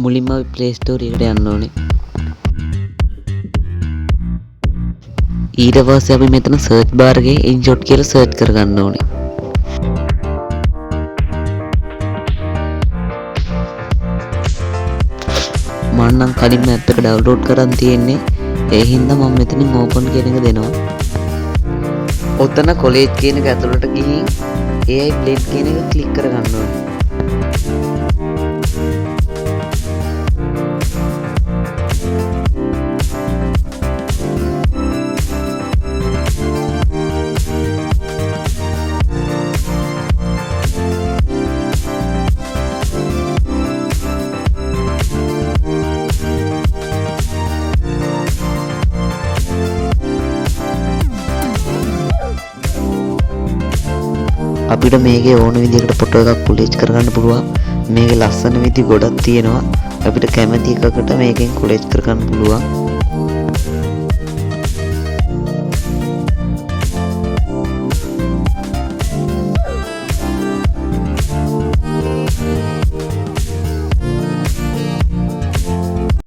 මුලින්ම අපි Play Store එකට යන්න ඕනේ. ඊට පස්සේ අපි මෙතන search bar එකේ InShot කියලා search කරගන්න ඕනේ. මම නම් කලින්ම app එක download කරන් තියෙන්නේ. ඒ හින්දා මම මෙතනින් open කියන එක දෙනවා. ඔතන college කියන එක ඇතුළට ගිහින් AI Blend කියන එක click කරගන්න ඕනේ. අපිට මේකේ ඕන විදිහකට ෆොටෝ එකක් කොලේජ් කරගන්න පුළුවන්. මේකේ ලස්සන විදි ගොඩක් තියෙනවා. අපිට කැමති එකකට මේකෙන් කොලේජ් කරගන්න පුළුවන්.